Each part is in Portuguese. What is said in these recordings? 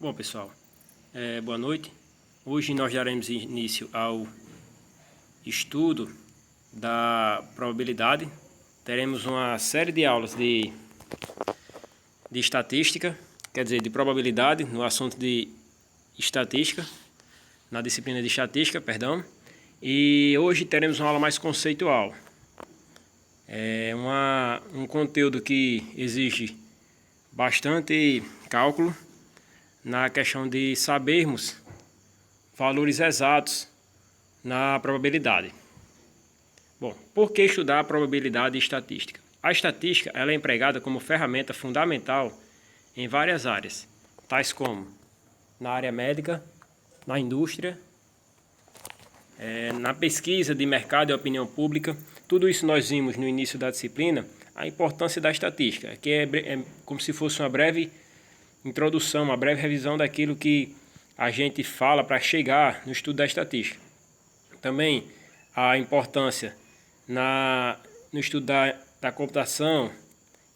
Bom, pessoal, boa noite. Hoje nós daremos início ao estudo da probabilidade. Teremos uma série de aulas de estatística, quer dizer, de probabilidade no assunto de estatística, na disciplina de estatística, perdão. E hoje teremos uma aula mais conceitual. É um conteúdo que exige bastante cálculo na questão de sabermos valores exatos na probabilidade. Bom, por que estudar a probabilidade e estatística? A estatística ela é empregada como ferramenta fundamental em várias áreas, tais como na área médica, na indústria, na pesquisa de mercado e opinião pública. Tudo isso nós vimos no início da disciplina, a importância da estatística, que é como se fosse uma breve introdução, uma breve revisão daquilo que a gente fala para chegar no estudo da estatística. Também a importância no estudo da computação,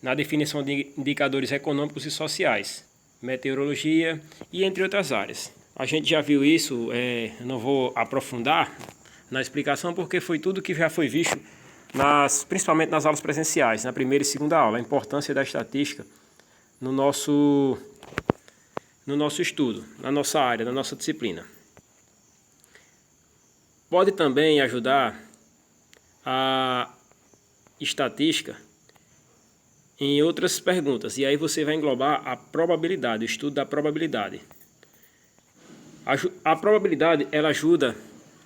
na definição de indicadores econômicos e sociais, meteorologia e entre outras áreas. A gente já viu isso, não vou aprofundar na explicação porque foi tudo que já foi visto, principalmente nas aulas presenciais, na primeira e segunda aula, a importância da estatística no nosso estudo, na nossa área, na nossa disciplina. Pode também ajudar a estatística em outras perguntas, e aí você vai englobar a probabilidade, o estudo da probabilidade. A probabilidade ela ajuda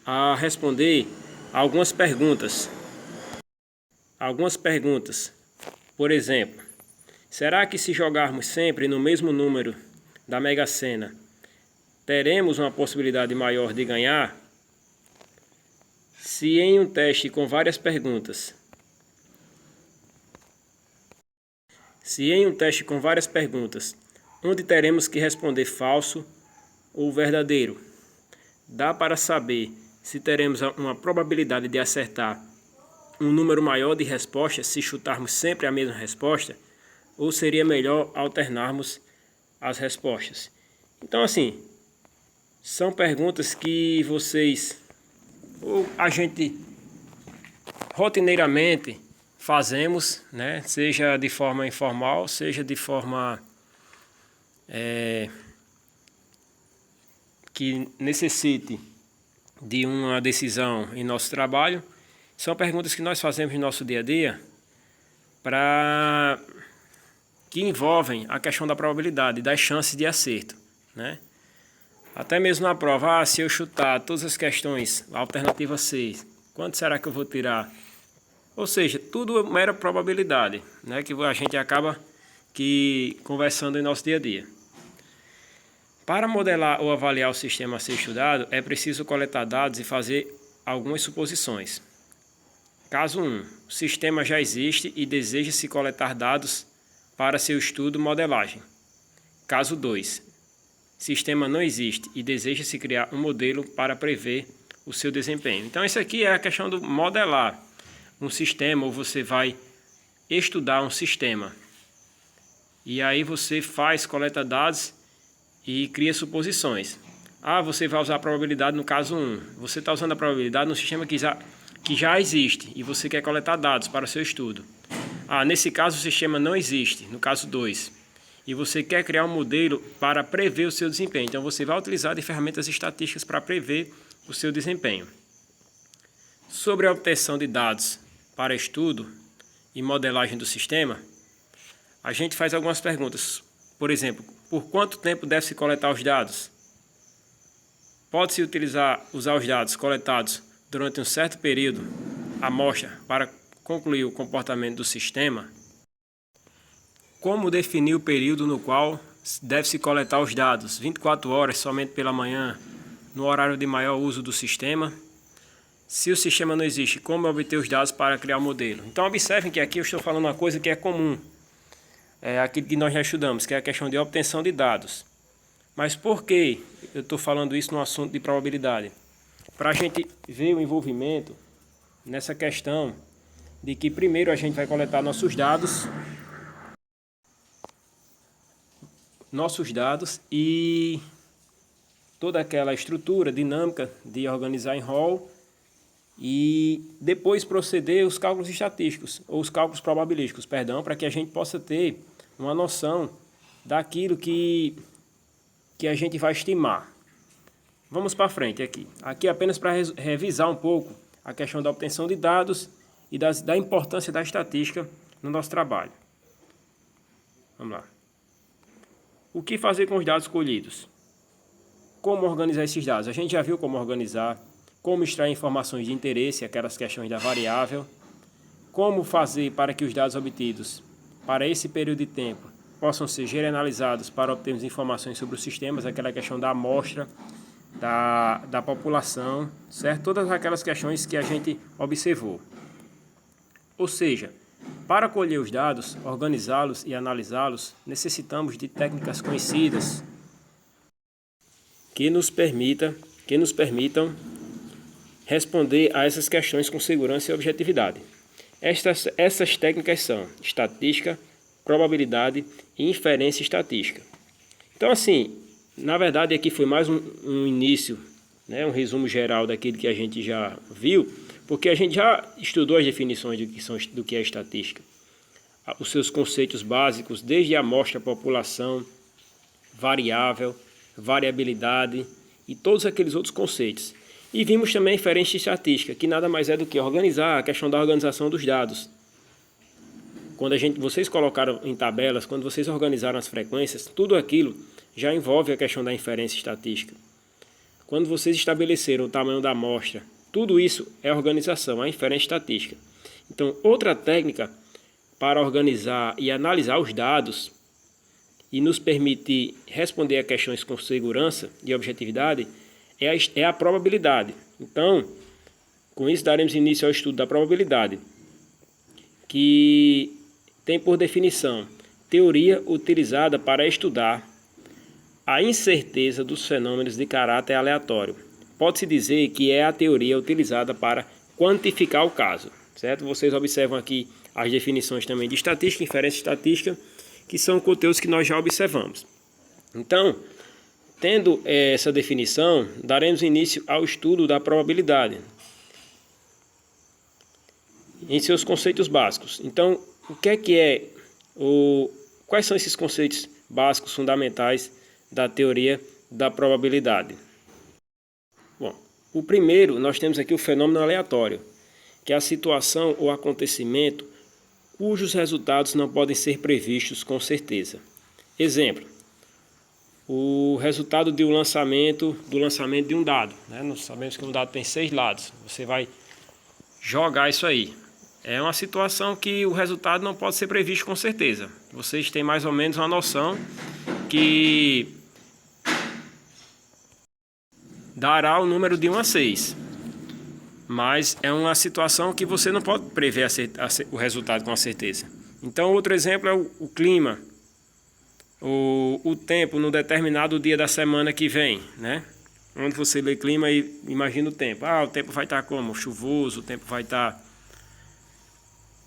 a responder a algumas perguntas. Por exemplo, será que se jogarmos sempre no mesmo número da Mega Sena, teremos uma possibilidade maior de ganhar? Se em um teste com várias perguntas, onde teremos que responder falso ou verdadeiro, dá para saber se teremos uma probabilidade de acertar um número maior de respostas se chutarmos sempre a mesma resposta, ou seria melhor alternarmos as respostas? Então, assim, são perguntas que ou a gente rotineiramente fazemos, né? Seja de forma informal, seja de forma que necessite de uma decisão em nosso trabalho. São perguntas que nós fazemos no nosso dia a dia que envolvem a questão da probabilidade, das chances de acerto, né? Até mesmo na prova, se eu chutar todas as questões, a alternativa 6, quanto será que eu vou tirar? Ou seja, tudo é mera probabilidade, né? Que a gente acaba conversando em nosso dia a dia. Para modelar ou avaliar o sistema a ser estudado, é preciso coletar dados e fazer algumas suposições. Caso 1, o sistema já existe e deseja-se coletar dados para seu estudo e modelagem. Caso 2, sistema não existe e deseja-se criar um modelo para prever o seu desempenho. Então, isso aqui é a questão do modelar um sistema, ou você vai estudar um sistema. E aí você coleta dados e cria suposições. Você vai usar a probabilidade no caso 1. Você está usando a probabilidade no sistema que já existe e você quer coletar dados para o seu estudo. Nesse caso o sistema não existe, no caso 2. E você quer criar um modelo para prever o seu desempenho. Então você vai utilizar de ferramentas estatísticas para prever o seu desempenho. Sobre a obtenção de dados para estudo e modelagem do sistema, a gente faz algumas perguntas. Por exemplo, por quanto tempo deve-se coletar os dados? Pode-se usar os dados coletados durante um certo período, amostra, para concluir o comportamento do sistema? Como definir o período no qual deve-se coletar os dados? 24 horas somente pela manhã, no horário de maior uso do sistema? Se o sistema não existe, como obter os dados para criar o modelo? Então observem que aqui eu estou falando uma coisa que é comum. É aquilo que nós já estudamos, que é a questão de obtenção de dados. Mas por que eu estou falando isso no assunto de probabilidade? Para a gente ver o envolvimento nessa questão de que primeiro a gente vai coletar nossos dados nossos dados e toda aquela estrutura dinâmica de organizar em rol e depois proceder os cálculos estatísticos, ou os cálculos probabilísticos, perdão, para que a gente possa ter uma noção daquilo que a gente vai estimar. Vamos para frente aqui. Aqui é apenas para revisar um pouco a questão da obtenção de dados e da importância da estatística no nosso trabalho. Vamos lá. O que fazer com os dados colhidos? Como organizar esses dados? A gente já viu como organizar, como extrair informações de interesse, aquelas questões da variável, como fazer para que os dados obtidos para esse período de tempo possam ser generalizados para obtermos informações sobre os sistemas, aquela questão da amostra, da população, certo? Todas aquelas questões que a gente observou. Ou seja, para colher os dados, organizá-los e analisá-los, necessitamos de técnicas conhecidas que nos permitam responder a essas questões com segurança e objetividade. Essas técnicas são estatística, probabilidade e inferência estatística. Então, assim, na verdade, aqui foi mais um início, né, um resumo geral daquilo que a gente já viu, porque a gente já estudou as definições do que é estatística, os seus conceitos básicos, desde a amostra, população, variável, variabilidade e todos aqueles outros conceitos. E vimos também a inferência estatística, que nada mais é do que organizar, a questão da organização dos dados. Quando vocês colocaram em tabelas, quando vocês organizaram as frequências, tudo aquilo já envolve a questão da inferência estatística. Quando vocês estabeleceram o tamanho da amostra, tudo isso é organização, a inferência estatística. Então, outra técnica para organizar e analisar os dados e nos permitir responder a questões com segurança e objetividade é a probabilidade. Então, com isso daremos início ao estudo da probabilidade, que tem por definição teoria utilizada para estudar a incerteza dos fenômenos de caráter aleatório. Pode-se dizer que é a teoria utilizada para quantificar o caso, certo? Vocês observam aqui as definições também de estatística, inferência estatística, que são conteúdos que nós já observamos. Então, tendo essa definição, daremos início ao estudo da probabilidade em seus conceitos básicos. Então, quais são esses conceitos básicos fundamentais da teoria da probabilidade? Bom, o primeiro, nós temos aqui o fenômeno aleatório, que é a situação ou acontecimento cujos resultados não podem ser previstos com certeza. Exemplo, o resultado do lançamento de um dado, né? Nós sabemos que um dado tem 6 lados. Você vai jogar isso aí. É uma situação que o resultado não pode ser previsto com certeza. Vocês têm mais ou menos uma noção que dará o número de 1 a 6. Mas é uma situação que você não pode prever o resultado com certeza. Então, outro exemplo é o clima. O tempo no determinado dia da semana que vem, né? Onde você lê clima e imagina o tempo. O tempo vai estar como? Chuvoso, o tempo vai estar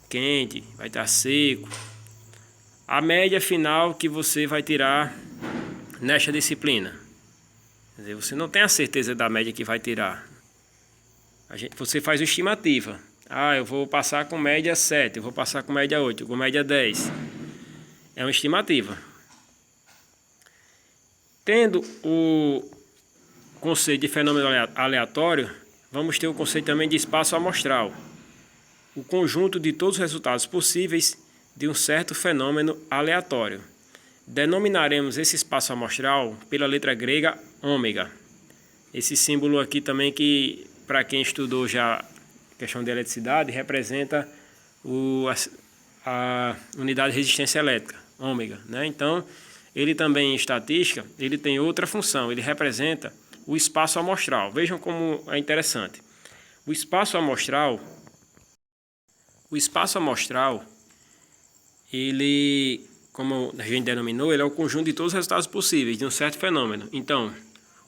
quente, vai estar seco. A média final que você vai tirar nesta disciplina. Quer dizer, você não tem a certeza da média que vai tirar. Você faz uma estimativa. Eu vou passar com média 7, eu vou passar com média 8, com média 10. É uma estimativa. Tendo o conceito de fenômeno aleatório, vamos ter o conceito também de espaço amostral. O conjunto de todos os resultados possíveis de um certo fenômeno aleatório. Denominaremos esse espaço amostral pela letra grega ômega. Esse símbolo aqui também que, para quem estudou já a questão de eletricidade, representa a unidade de resistência elétrica, ômega, né? Então, ele também em estatística, ele tem outra função, ele representa o espaço amostral. Vejam como é interessante. O espaço amostral, ele, como a gente denominou, ele é o conjunto de todos os resultados possíveis de um certo fenômeno. Então,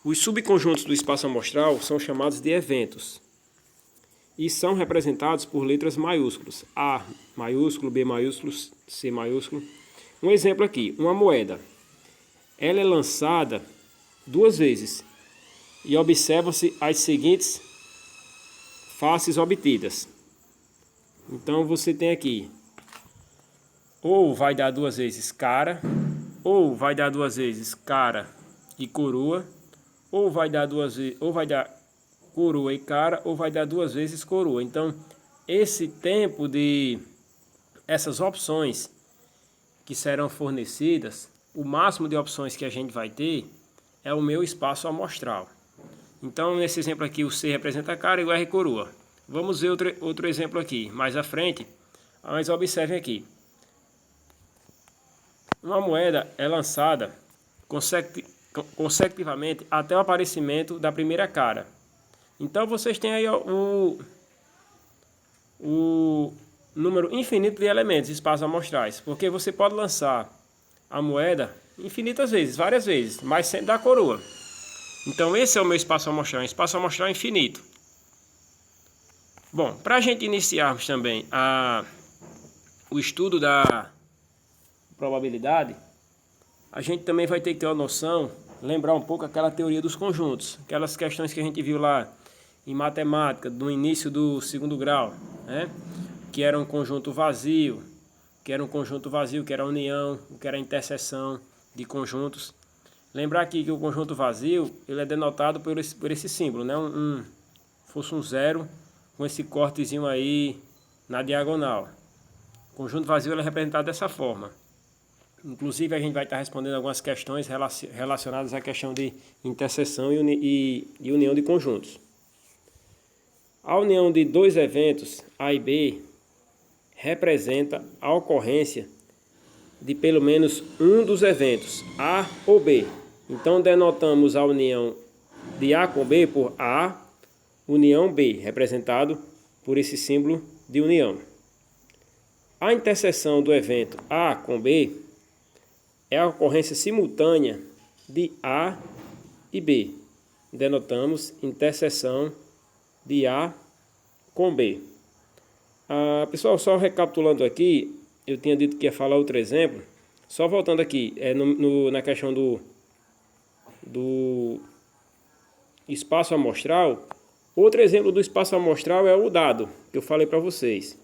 os subconjuntos do espaço amostral são chamados de eventos e são representados por letras maiúsculas, A maiúsculo, B maiúsculo, C maiúsculo. Um exemplo aqui, uma moeda. ela é lançada 2 vezes e observam-se as seguintes faces obtidas. Então você tem aqui, ou vai dar 2 vezes cara, ou vai dar 2 vezes cara e coroa, ou vai dar 2 vezes, ou vai dar coroa e cara, ou vai dar 2 vezes coroa. Então, esse tempo de essas opções que serão fornecidas, o máximo de opções que a gente vai ter é o meu espaço amostral. Então, nesse exemplo aqui, o C representa cara e o R coroa. Vamos ver outro exemplo aqui, mais à frente. Mas observem aqui. Uma moeda é lançada consecutivamente até o aparecimento da primeira cara. Então, vocês têm aí o número infinito de elementos, espaços amostrais. Porque você pode lançar a moeda infinitas vezes, várias vezes, mas sempre dá coroa. Então esse é o meu espaço amostral, um espaço amostral infinito. Bom, para a gente iniciarmos também o estudo da probabilidade, a gente também vai ter que ter uma noção, lembrar um pouco aquela teoria dos conjuntos, aquelas questões que a gente viu lá em matemática, no início do 2º grau, né? Que era um conjunto vazio, que era a união, que era a interseção de conjuntos. Lembrar aqui que o conjunto vazio, ele é denotado por esse símbolo, né? Fosse um 0 com esse cortezinho aí na diagonal. O conjunto vazio ele é representado dessa forma. Inclusive a gente vai estar respondendo algumas questões relacionadas à questão de interseção e união de conjuntos. A união de 2 eventos, A e B, representa a ocorrência de pelo menos um dos eventos, A ou B. Então, denotamos a união de A com B por A, união B, representado por esse símbolo de união. A interseção do evento A com B é a ocorrência simultânea de A e B. Denotamos interseção de A com B. Pessoal, só recapitulando aqui, eu tinha dito que ia falar outro exemplo. Só voltando aqui, na questão do espaço amostral. Outro exemplo do espaço amostral é o dado, que eu falei para vocês.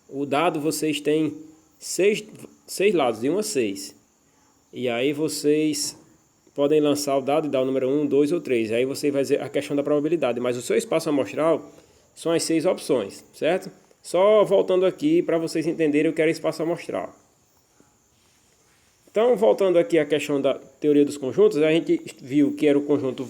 O dado, vocês têm 6 lados, de 1 a 6. E aí vocês podem lançar o dado e dar o número 1, 2 ou 3. Aí você vai ver a questão da probabilidade. Mas o seu espaço amostral são as 6 opções, certo? Só voltando aqui para vocês entenderem o que era espaço amostral. Então, voltando aqui à questão da teoria dos conjuntos, a gente viu que era o conjunto